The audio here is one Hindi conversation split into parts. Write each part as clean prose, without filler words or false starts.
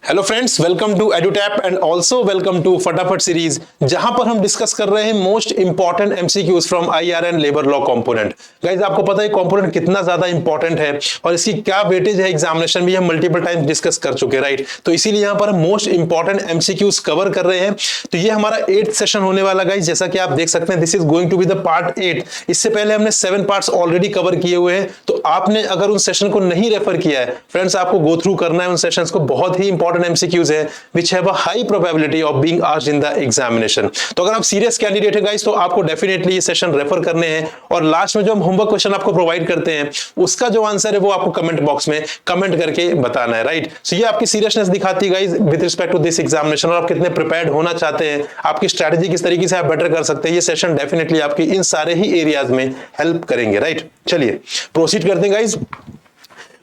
Hello friends, welcome to Edutap and also welcome to फटाफट सीरीज, जहां पर हम डिस्कस कर रहे हैं most important MCQs from IRN labour law component. Guys, आपको पता है कंपोनेंट कितना ज्यादा इंपॉर्टेंट है और इसकी क्या वेटेज है एग्जामिनेशन में, हम मल्टीपल टाइम्स डिस्कस कर चुके हैं, राइट। तो इसीलिए यहां पर हम मोस्ट इंपॉर्टेंट एमसीक्यूज कवर कर रहे हैं। तो ये हमारा 8th सेशन होने वाला गाइस, जैसा कि आप देख सकते हैं this is going to be the part 8। इससे पहले हमने 7 पार्ट्स ऑलरेडी कवर किए हुए हैं, तो आपने अगर उन सेशन को नहीं रेफर किया है फ्रेंड्स, आपको गो थ्रू करना है उन सेशंस को। बहुत ही इंपॉर्टेंट एमसीक्यूज है which have a high probability of being asked in the examination। तो अगर आप सीरियस कैंडिडेट है गाइस, तो आपको डेफिनेटली ये सेशन रेफर करने हैं और लास्ट में जो हम होमवर्क क्वेश्चन आपको प्रोवाइड करते हैं उसका जो आंसर है वो आपको कमेंट बॉक्स में कमेंट करके बताना है, राइट। सो ये आपकी सीरियसनेस दिखाती है guys with respect to this examination, और आप कितने प्रिपेयर्ड होना चाहते हैं, आपकी स्ट्रेटजी किस तरीके से आप बेटर कर सकते हैं। ये सेशन डेफिनेटली आपकी इन सारे ही एरियाज में हेल्प करेंगे, राइट। चलिए प्रोसीड करते हैं गाइस।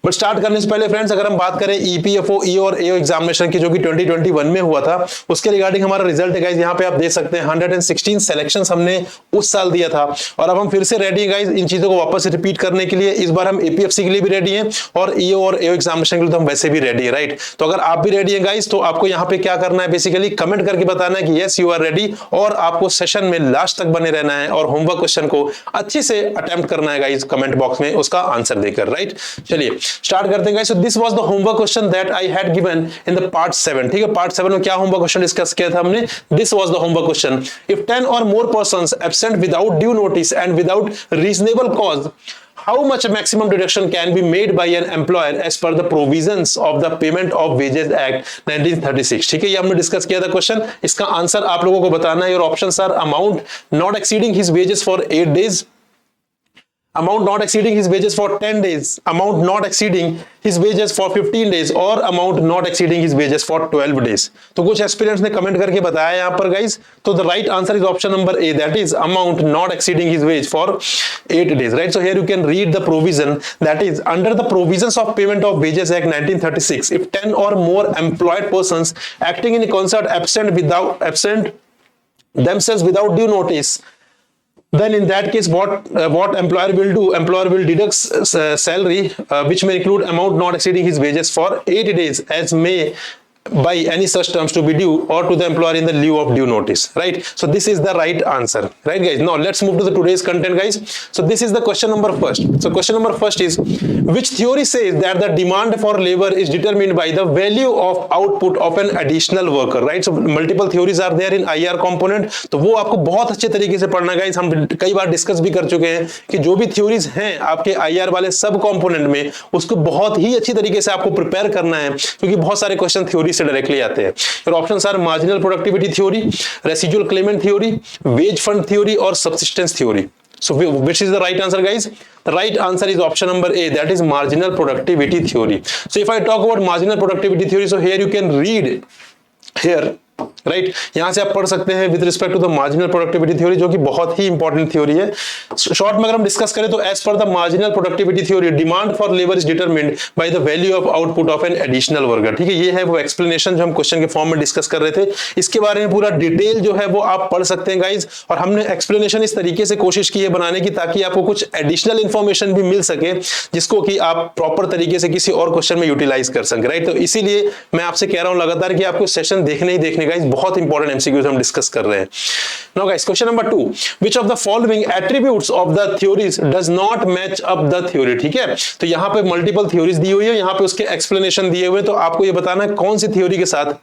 बट स्टार्ट करने से पहले फ्रेंड्स, अगर हम बात करें ईपीएफओ ई और एओ एग्जामिनेशन की, जो कि 2021 में हुआ था, उसके रिगार्डिंग हमारा रिजल्ट है गाइस। यहाँ पे आप देख सकते हैं 116 सिलेक्शंस हमने उस साल दिया था, और अब हम फिर से रेडी हैं गाइस इन चीजों को वापस रिपीट करने के लिए। इस बार हम एपीएफसी के लिए भी रेडी हैं और ईओ और एओ एग्जामिनेशन के लिए तो हम वैसे भी रेडी है, राइट। तो अगर आप भी रेडी है गाइस, तो आपको यहाँ पे क्या करना है, बेसिकली कमेंट करके बताना है कि यस यू आर रेडी, और आपको सेशन में लास्ट तक बने रहना है और होमवर्क क्वेश्चन को अच्छे से अटेम्प्ट करना है गाइस, कमेंट बॉक्स में उसका आंसर देकर, राइट। चलिए स्टार्ट करते हैं guys. So this was the homework question that I had given in the part 7। ठीक है, पार्ट 7 में क्या होमवर्क क्वेश्चन डिस्कस किया था हमने। This was the homework question। If 10 or more persons absent without due notice and without reasonable cause, how much maximum deduction can be made by an employer as per the provisions of the Payment of Wages Act 1936। ठीक है, ये हमने डिस्कस किया था क्वेश्चन। इसका आंसर आप लोगों को बताना है। और options are amount not exceeding his wages for 8 days, amount not exceeding his wages for 10 days, amount not exceeding his wages for 15 days, और amount not exceeding his wages for 12 days। तो कुछ एस्पिरेंट्स ने कमेंट करके बताया यहाँ पर गाइस। तो the right answer is option number A, that is amount not exceeding his ways for 8 days, right. So here you can read the provision, that is under the provisions of payment of wages act 1936, if 10 or more employed persons acting in concert absent themselves without due notice, then in that case what employer will do, employer will deduct salary which may include amount not exceeding his wages for 8 days as may by any such terms to be due or to the employer in the lieu of due notice, right। So this is the right answer, right guys। Now let's move to the today's content guys। So this is the question number first। So question number first is, which theory says that the demand for labor is determined by the value of output of an additional worker, right। So multiple theories are there in IR component, तो वो आपको बहुत अच्छे तरीके से पढ़ना गाइस। हम कई बार डिस्कस भी कर चुके हैं कि जो भी थ्योरीज हैं आपके IR वाले सब कंपोनेंट में, उसको बहुत ही अच्छी तरीके से आपको प्रिपेयर करना है, क्योंकि बहुत सारे क्वेश्चन थ्योरी से डायरेक्टली आते हैं। और options are marginal productivity theory, residual claimant theory, wage fund theory और subsistence theory. So which is the right answer guys? The right answer is option number A, that is marginal productivity theory। So if I talk about marginal productivity theory, so here you can read here, right. यहां से आप पढ़ सकते हैं with respect to the marginal productivity theory, जो कि बहुत ही इंपॉर्टेंट थ्योरी है। शॉर्ट में अगर हम डिस्कस करें तो as per the marginal productivity theory, demand for labour is determined by the value of output of an additional worker. ठीक है, ये है वो एक्सप्लेनेशन जो हम क्वेश्चन के फॉर्म में डिस्कस कर रहे थे। इसके बारे में पूरा डिटेल जो है वो आप पढ़ सकते हैं गाइज, और हमने एक्सप्लेनेशन इस तरीके से कोशिश की है बनाने की ताकि आपको कुछ एडिशनल इंफॉर्मेशन भी मिल सके, जिसको कि आप प्रॉपर तरीके से किसी और क्वेश्चन में यूटिलाइज कर सकें, राइट। तो इसीलिए मैं आपसे कह रहा हूं लगातार कि आपको सेशन देखने ही देखने गाइज, बहुत इंपॉर्टेंट एमसीक्यूज हम डिस्कस कर रहे हैं। Now guys, question number 2, which of the following attributes of the theories does not match up the theory. ठीक है, तो यहां पे मल्टीपल थ्योरीज दी हुई है, यहां पे उसके एक्सप्लेनेशन दिए हुए हैं, तो आपको ये बताना है कौन सी थ्योरी के साथ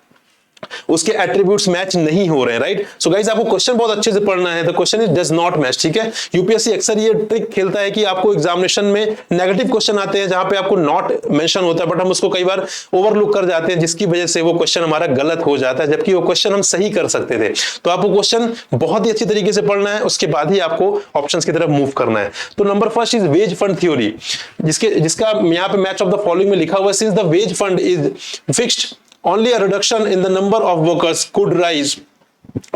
उसके एट्रीब्यूट्स मैच नहीं हो रहे हैं, राइट। सो गाइस, आपको क्वेश्चन बहुत अच्छे से पढ़ना है। The question is does not match. ठीक है, यूपीएससी अक्सर ये ट्रिक खेलता है कि आपको एग्जामिनेशन में नेगेटिव क्वेश्चन आते हैं जहां पे आपको नॉट मेंशन होता है, बट हम उसको कई बार ओवरलुक कर जाते हैं, जिसकी वजह से वो क्वेश्चन हमारा गलत हो जाता है, जबकि वो क्वेश्चन हम सही कर सकते थे। तो आपको क्वेश्चन बहुत ही अच्छी तरीके से पढ़ना है, उसके बाद ही आपको ऑप्शंस की तरफ मूव करना है। तो number first is wage fund theory, जिसका यहाँ पे मैच ऑफ द फॉलोइंग में लिखा हुआ है, since the ways fund is fixed, only a reduction in the number of workers could rise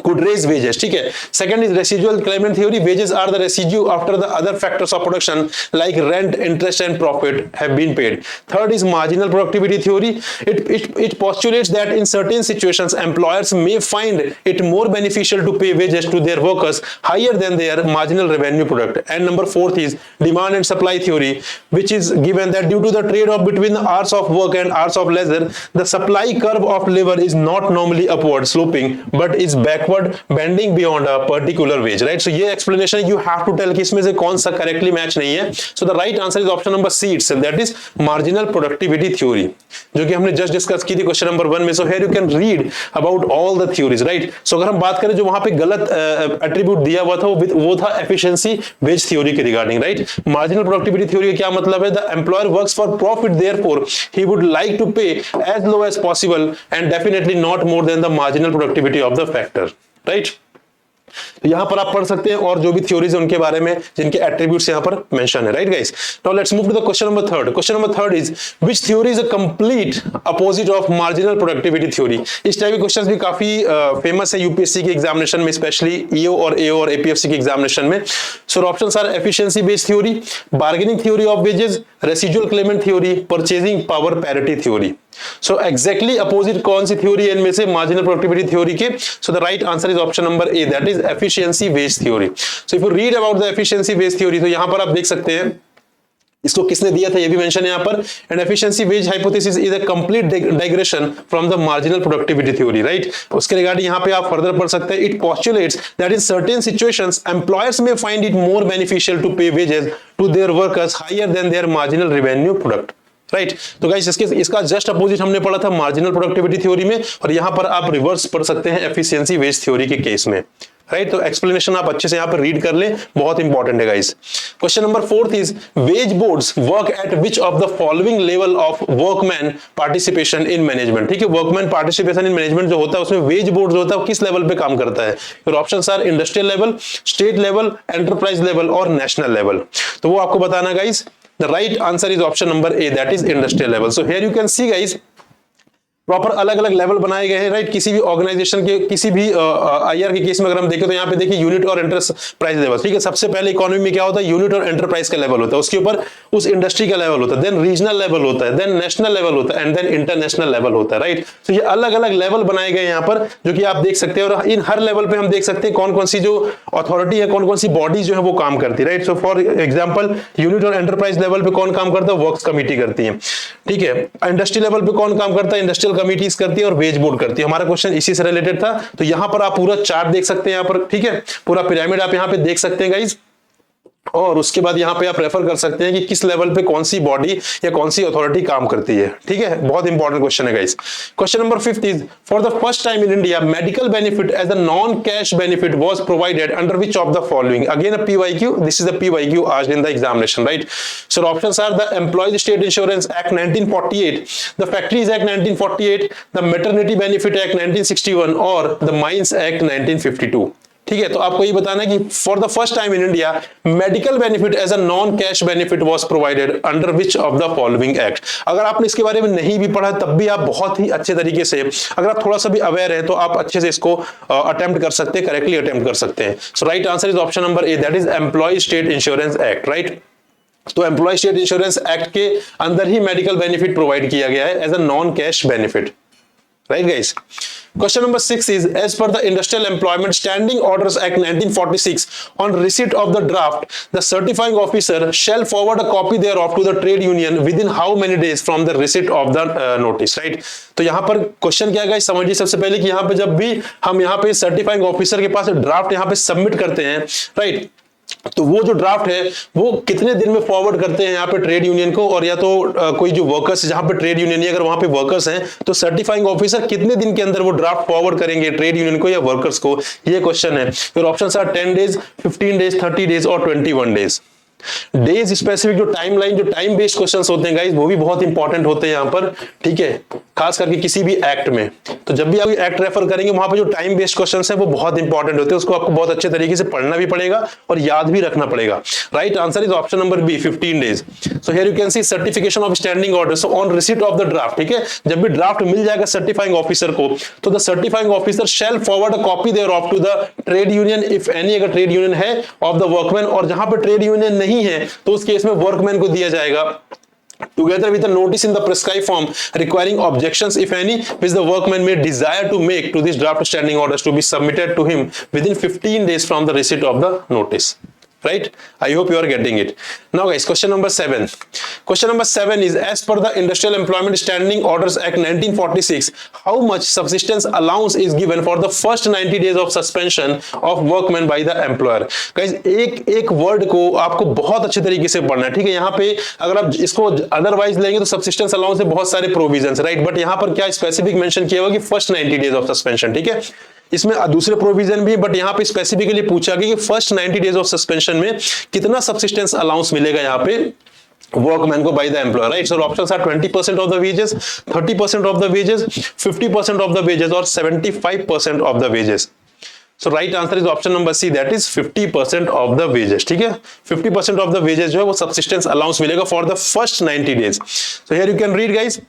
could raise wages, ठीक है. Second is residual claimant theory. Wages are the residue after the other factors of production like rent, interest and profit have been paid. Third is marginal productivity theory. It postulates that in certain situations employers may find it more beneficial to pay wages to their workers higher than their marginal revenue product. And number fourth is demand and supply theory, which is given that due to the trade-off between the hours of work and hours of leisure, the supply curve of labor is not normally upward sloping but is backward bending beyond a particular wage, right? So ये explanation you have to tell कि इसमें से कौन सा correctly match नहीं है. So the right answer is option number C itself, that is marginal productivity theory, जो कि हमने just discuss की थी question number 1 में. So here you can read about all the theories, right? So अगर हम बात करें जो वहां पे गलत attribute दिया हुआ था वो था efficiency wage theory के regarding, right? Marginal productivity theory का क्या मतलब है? The employer works for profit, therefore he would like to pay as low as possible and definitely not more than the marginal productivity of the factor, right? तो यहां पर आप पढ़ सकते हैं और जो भी थ्योरीज है उनके बारे में जिनके एट्रीब्यूट्स यहां पर मेंशन है, right guys. Now let's move to the question number third. Question number third is which theory is a complete opposite of marginal productivity theory. इस टाइप के क्वेश्चंस भी काफी फेमस है यूपीएससी के एग्जामिनेशन में, स्पेशली ईओ और एओ और एपीएफसी के एग्जामिनेशन में. So options are efficiency based theory, bargaining theory of wages, residual claimant theory, purchasing power parity theory. So exactly opposite कौन सी थ्योरी है इनमें से मार्जिनल प्रोडक्टिविटी थ्योरी के? सो the right answer is option number A, that is efficiency based theory. So if you read about the efficiency based theory, तो यहां पर आप देख सकते हैं इसको किसने दिया था ये भी मेंशन है यहां पर. And efficiency wage hypothesis is a complete digression from the marginal productivity theory, right. उसके रिगार्डिंग यहां पे आप फर्दर पढ़ सकते हैं. It postulates that in certain situations employers may find it more beneficial to pay wages to their workers higher than their marginal revenue product, right. तो गाइस इसका जस्ट अपोजिट हमने पढ़ा था मार्जिनल प्रोडक्टिविटी थ्योरी में, और यहां पर आप रिवर्स पढ़ सकते हैं एफिशिएंसी वेज थ्योरी के केस में, राइट. तो एक्सप्लेनेशन आप अच्छे से यहां पर रीड कर लें, बहुत इंपॉर्टेंट है guys. Question number fourth is wage boards work at which of the following level of workman participation in management. ठीक है, वर्कमैन पार्टिसिपेशन इन मैनेजमेंट जो होता है उसमें वेज बोर्ड जो होता है वो किस लेवल पे काम करता है? फिर options are industrial level, state level, enterprise level और नेशनल लेवल. तो वो आपको बताना guys. The right answer is option number A, that is industrial level. So here you can see guys, proper अलग अलग लेवल बनाए गए हैं, राइट. किसी भी ऑर्गेनाइजेशन के किसी भी आईआर के केस में अगर हम देखें तो यहाँ पे देखिए यूनिट और एंटरप्राइज लेवल. ठीक है, सबसे पहले इकोनॉमी में क्या होता है? यूनिट और एंटरप्राइज का लेवल होता है, उसके ऊपर उस इंडस्ट्री का लेवल होता है, देन रीजनल लेवल होता है, देन नेशनल लेवल होता है एंड देन इंटरनेशनल लेवल होता है, राइट. तो ये अलग अलग लेवल बनाए गए यहाँ पर जो कि आप देख सकते हैं, और इन हर लेवल पे हम देख सकते हैं कौन कौन सी जो अथॉरिटी है, कौन कौन सी बॉडी जो है वो काम करती है, right. So for example unit और एंटरप्राइज लेवल पे कौन काम करता है? वर्क्स कमिटी करती है. ठीक है, इंडस्ट्री लेवल पे कौन काम करता है? इंडस्ट्रियल कमिटीज करती है और वेज बोर्ड करती है. हमारा क्वेश्चन इसी से रिलेटेड था. तो यहां पर आप पूरा चार्ट देख सकते हैं, यहां पर ठीक है पूरा पिरामिड आप यहां पे देख सकते हैं गाइस, और उसके बाद यहां पे आप रेफर कर सकते हैं कि किस लेवल पे कौन सी बॉडी या कौन सी अथॉरिटी काम करती है. ठीक है, बहुत इंपॉर्टेंट क्वेश्चन है guys. Question number 5 is for the first time in India medical benefit as a non cash benefit was provided under which of the following. Again a PYQ, this is the PYQ asked in the examination, right. So options are the employees state insurance act 1948, the factories act 1948, the maternity benefit act 1961 और द माइंस एक्ट 1952. ठीक है, तो आपको ये बताना है कि for the first time in India medical benefit as a non cash benefit was provided under which of the following act. अगर आपने इसके बारे में नहीं भी पढ़ा तब भी आप बहुत ही अच्छे तरीके से, अगर आप थोड़ा सा भी अवेयर है तो आप अच्छे से इसको अटेम्प्ट कर सकते हैं, करेक्टली अटेम्प्ट कर सकते हैं. So right answer is option number A, that is employ state insurance act, right. तो एम्प्लॉय स्टेट इंश्योरेंस एक्ट के अंदर ही मेडिकल बेनिफिट प्रोवाइड किया गया है as a non cash benefit, right guys. Question number 6 is as per the Industrial Employment Standing Orders Act 1946, on receipt of the draft the certifying officer shall forward a copy thereof to the trade union within how many days from the receipt of the notice, right. तो यहां पर क्वेश्चन क्या है गाइस, समझिए सबसे पहले कि यहां पे जब भी हम यहां पे सर्टिफाइंग ऑफिसर के पास ड्राफ्ट यहां पे सबमिट करते हैं, राइट, तो वो जो ड्राफ्ट है वो कितने दिन में फॉरवर्ड करते हैं यहाँ पे ट्रेड यूनियन को, और या तो कोई जो वर्कर्स जहां पे ट्रेड यूनियन है अगर वहां पे वर्कर्स हैं तो सर्टिफाइंग ऑफिसर कितने दिन के अंदर वो ड्राफ्ट फॉरवर्ड करेंगे ट्रेड यूनियन को या वर्कर्स को, ये क्वेश्चन है. फिर options are 10 days, 15 days, 30 days और 21 डेज. डेज स्पेसिफिक जो टाइमलाइन, जो टाइम बेस्ड क्वेश्चंस होते हैं गाइस, वो भी बहुत इंपॉर्टेंट होते हैं यहाँ पर, ठीक है, खास करके किसी भी एक्ट में। तो जब भी आप एक्ट रेफर करेंगे वहां पर जो टाइम बेस्ड क्वेश्चंस हैं वो बहुत इंपॉर्टेंट होते हैं, उसको आपको बहुत अच्छे तरीके से पढ़ना भी पड़ेगा और याद भी रखना पड़ेगा। Right answer is option number B, 15 days. So here you can see certification of standing order. So on receipt of the draft, ठीक है, जब भी ड्राफ्ट मिल जाएगा सर्टिफाइंग ऑफिसर को, तो the certifying officer shall forward a copy thereof to the trade union if any, अगर ट्रेड यूनियन है, ऑफ द वर्कमैन, और जहां पर ट्रेड यूनियन नहीं है तो उस केस में वर्कमैन को दिया जाएगा, together with a notice in the prescribed form requiring objections if any which the workman may desire to make to this draft standing orders to be submitted to him within 15 days from the receipt of the notice. Right? I hope you are getting it. Now guys, question number 7. Question number 7 is, as per the Industrial Employment Standing Orders Act 1946, how much subsistence allowance is given for the first 90 days of suspension of workmen by the employer? Guys, एक वर्ड को आपको बहुत अच्छे तरीके से पढ़ना है, ठीक है। यहाँ पे अगर आप इसको अदरवाइज लेंगे तो सबसिस्टेंस अलाउंस से बहुत सारे प्रोविजंस, राइट, बट यहाँ पर क्या स्पेसिफिक मेंशन किया हुआ कि फर्स्ट 90 डेज ऑफ सस्पेंशन, ठीक है। इसमें दूसरे प्रोविजन भी, बट यहाँ पे स्पेसिफिकली पूछा गया कि फर्स्ट 90 डेज ऑफ सस्पेंशन में कितना सब्सिस्टेंस अलाउंस मिलेगा यहाँ पे वर्कमैन को by the employer, right. So options are 20% of the wages, 30% of the wages, 50% of the wages और 75% of the wages. So right answer is option number C, that is 50% of the wages, ठीक है। 50% of the wages जो है वो subsistence allowance मिलेगा for the first 90 days. So here you can read guys,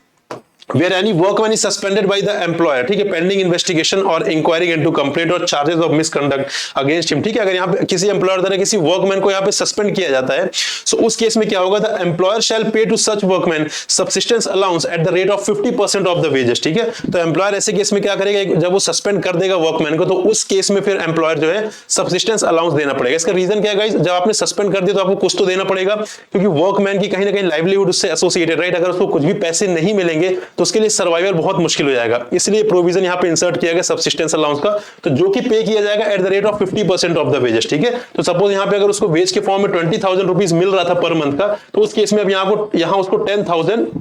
where any workman is suspended by the employer, ठीक है, pending investigation or inquiring into complaint or charges of misconduct against him, ठीक है। अगर यहाँ पे किसी एम्प्लॉयर द्वारा किसी वर्कमैन को यहाँ पे सस्पेंड किया जाता है, सो उस केस में क्या होगा, the employer shall pay to such workman subsistence allowance at the rate of 50% of the wages, ठीक है। तो एम्प्लॉयर ऐसे केस में क्या करेगा, जब वो सस्पेंड कर देगा वर्कमैन को, तो उस केस में फिर एम्प्लॉयर जो है सब्सिस्टेंस अलाउंस देना पड़ेगा। इसका रीजन क्या है गाइस, जब आपने सस्पेंड कर दिया तो आपको कुछ तो देना पड़ेगा, क्योंकि वर्कमैन की कहीं ना कहीं लाइवलीहुड उससे एसोसिएटेड, राइट। अगर उसको कुछ भी पैसे नहीं मिलेंगे तो उसके लिए सर्वाइवल बहुत मुश्किल हो जाएगा, इसलिए प्रोविजन यहां पे इंसर्ट किया गया सब्सिस्टेंस अलाउंस का, तो जो कि पे किया जाएगा eight the rate of 50% of the wages, ठीक है। तो सपोज यहां पे अगर उसको वेज के फॉर्म में 20,000 रुपीज मिल रहा था पर मंथ का, तो उस केस में अब यहां उसको 10,000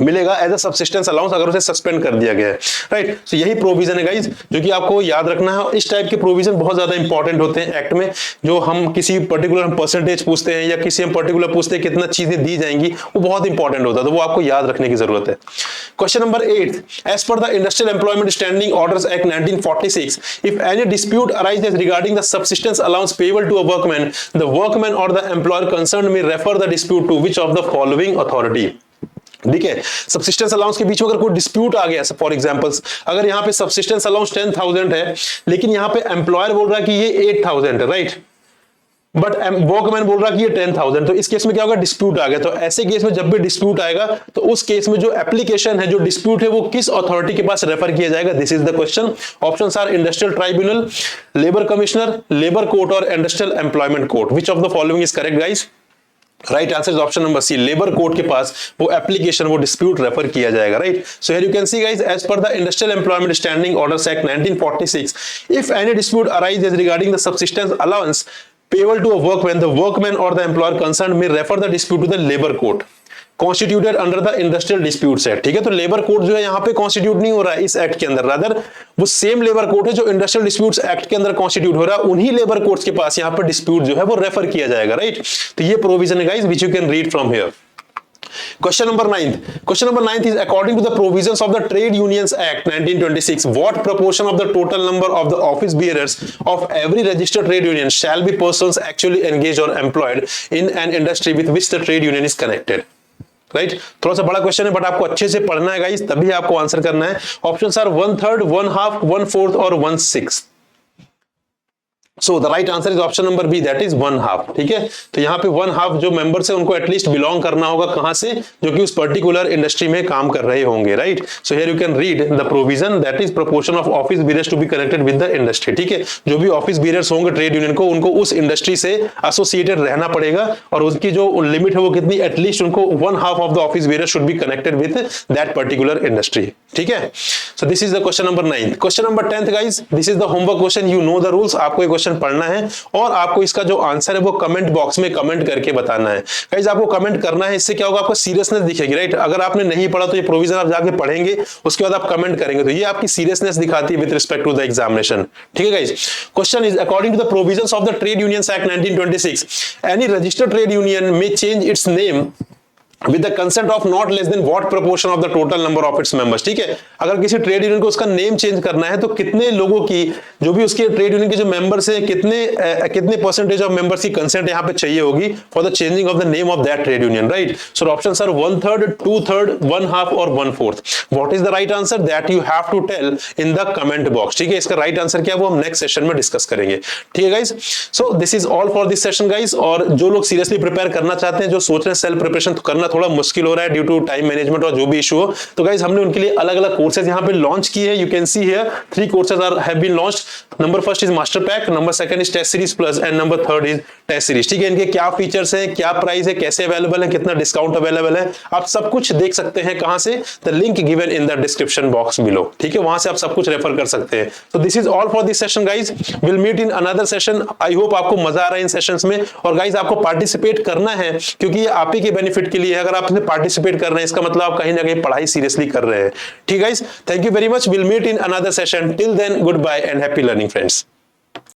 मिलेगा एज अ सब्सिस्टेंस अलाउंस अगर उसे सस्पेंड कर दिया गया है, राइट। सो यही प्रोविजन है गाइज जो कि आपको याद रखना है। इस टाइप के प्रोविजन बहुत ज्यादा इंपॉर्टेंट होते हैं एक्ट में, जो हम किसी पर्टिकुलर हम परसेंटेज पूछते हैं या किसी हम पर्टिकुलर पूछते हैं कितना चीजें दी जाएंगी, वो बहुत इंपॉर्टेंट होता है, तो वो आपको याद रखने की जरूरत है। Question number 8, as per the industrial employment standing orders act 1946, if any dispute arises regarding the subsistence allowance payable to a workman और the employer concerned may refer the dispute to which of the following authority, ठीक है। सब्सिस्टेंस अलाउंस के बीच में अगर कोई डिस्प्यूट आ गया, फॉर एग्जांपल अगर यहाँ पे सब्सिस्टेंस अलाउंस 10,000 है, लेकिन यहाँ पे एम्प्लॉयर बोल रहा है कि ये 8,000 है, राइट, बट वर्कमैन बोल रहा है कि ये 10,000, तो इस केस में क्या होगा, डिस्प्यूट आ गया। तो ऐसे केस में जब भी डिस्प्यूट आएगा तो उस केस में जो एप्लीकेशन है, जो डिस्प्यूट है, वो किस अथॉरिटी के पास रेफर किया जाएगा, this is the question. Options are industrial tribunal, labour commissioner, labour court और industrial employment court. Which of the following is correct guys? Right answer is option number C, labour court के पास वो एप्लीकेशन, वो डिस्प्यूट रेफर किया जाएगा, right. So here you can see guys, as per the industrial employment standing orders act 1946, if any dispute arises regarding the subsistence allowance payable to a workman, the workman और the employer concerned may refer the dispute to the labour court constituted under the industrial disputes act, ठीक है। तो लेबर कोर्ट जो है यहाँ पे कॉन्स्टिट्यूट नहीं हो रहा है इस एक्ट के अंदर, रादर वो सेम लेबर कोर्ट है जो इंडस्ट्रियल डिस्प्यूट्स एक्ट के अंदर कॉन्स्टिट्यूट हो रहा है, उन्हीं लेबर कोर्ट्स के पास यहाँ पर डिस्प्यूट जो है वो रेफर किया जाएगा, राइट। तो ये प्रोविजन है guys which you can read from here. Question number 9 is, according to the provisions of the Trade Unions Act 1926, what proportion of the total number of the office bearers of every registered trade union shall be persons actually engaged or employed in an industry with which the trade union is connected? Right, थोड़ा सा बड़ा क्वेश्चन है बट आपको अच्छे से पढ़ना है गाइस, तभी आपको आंसर करना है। ऑप्शंस आर 1/3, 1/2, 1/4 और 1/6। So the right answer is option number B, that is 1/2, ठीक है। तो यहाँ पे 1/2 जो मेंबर्स है उनको एटलीस्ट बिलोंग करना होगा कहां से, जो कि उस पर्टिकुलर इंडस्ट्री में काम कर रहे होंगे, right. So here you can read the provision, that is proportion of office bearers to be connected with the industry, ठीक है। जो भी ऑफिस बीयरर्स होंगे ट्रेड यूनियन को, उनको उस इंडस्ट्री से एसोसिएटेड रहना पड़ेगा, और उसकी जो लिमिट है वो कितनी, एटलीस्ट उनको 1/2 of the office bearers should be connected with that particular industry, ठीक है। So this is the question number 9। Question number 10 guys, this is the homework question, you know the rules. आपको ये क्वेश्चन क्वेश्चन पढ़ना है और आपको इसका जो आंसर है वो कमेंट बॉक्स में कमेंट करके बताना है। गाइस आपको कमेंट करना है, इससे क्या होगा, आपको सीरियसनेस दिखेगी, राइट। अगर आपने नहीं पढ़ा तो ये प्रोविजन आप जाके पढ़ेंगे, उसके बाद आप कमेंट करेंगे, तो ये आपकी सीरियसनेस दिखाती है with respect to the examination. ठीक है guys. Question is according to the provisions of the trade unions act 1926 any registered trade union may change its name with the consent of not less than what proportion of the total number of its members। ठीक है, अगर किसी ट्रेड यूनियन को उसका नेम चेंज करना है तो कितने लोगों की, जो भी उसके ट्रेड यूनियन के जो मेंबर्स हैं, कितने परसेंटेज ऑफ मेंबर्स की कंसेंट यहाँ पे चाहिए होगी for the changing of the name of that trade union, right. So options are 1/3, 2/3, 1/2 और 1/4। What is the right answer, that you have to tell in the comment box. ठीक है, इसका राइट आंसर क्या है वो हम नेक्स्ट सेशन में डिस्कस करेंगे। ठीक है guys, so this is all for this session guys. और जो लोग सीरियसली प्रिपेयर करना चाहते हैं, जो सोच रहे हैं सेल्फ प्रिपरेशन करना थोड़ा मुश्किल हो रहा है ड्यू टू टाइम मैनेजमेंट और जो भी इशू हो, तो गाइस हमने उनके लिए अलग अलग कोर्सेज यहाँ पे लॉन्च किए हैं। You can see here 3 courses have been launched. Number first is master pack, number second is test series plus and number third is test series. ठीक है, इनके क्या फीचर्स हैं, क्या प्राइस है, कैसे अवेलेबल है, कितना डिस्काउंट अवेलेबल है, आप सब कुछ देख सकते हैं। कहां से, the link given in the description box below. ठीक है, वहां से आप सब कुछ रेफर कर सकते हैं। तो this is all for this session guys, will meet in another session. I hope आपको मजा आ रहा है इन सेशंस में। और गाइस आपको पार्टिसिपेट करना है, क्योंकि ये आप ही के बेनिफिट के लिए है। अगर आप इसमें पार्टिसिपेट कर रहे हैं, इसका मतलब आप कहीं ना कहीं पढ़ाई सीरियसली कर रहे हैं। ठीक है guys, thank you very much, will meet in another session. Till then, good bye and happy learning friends.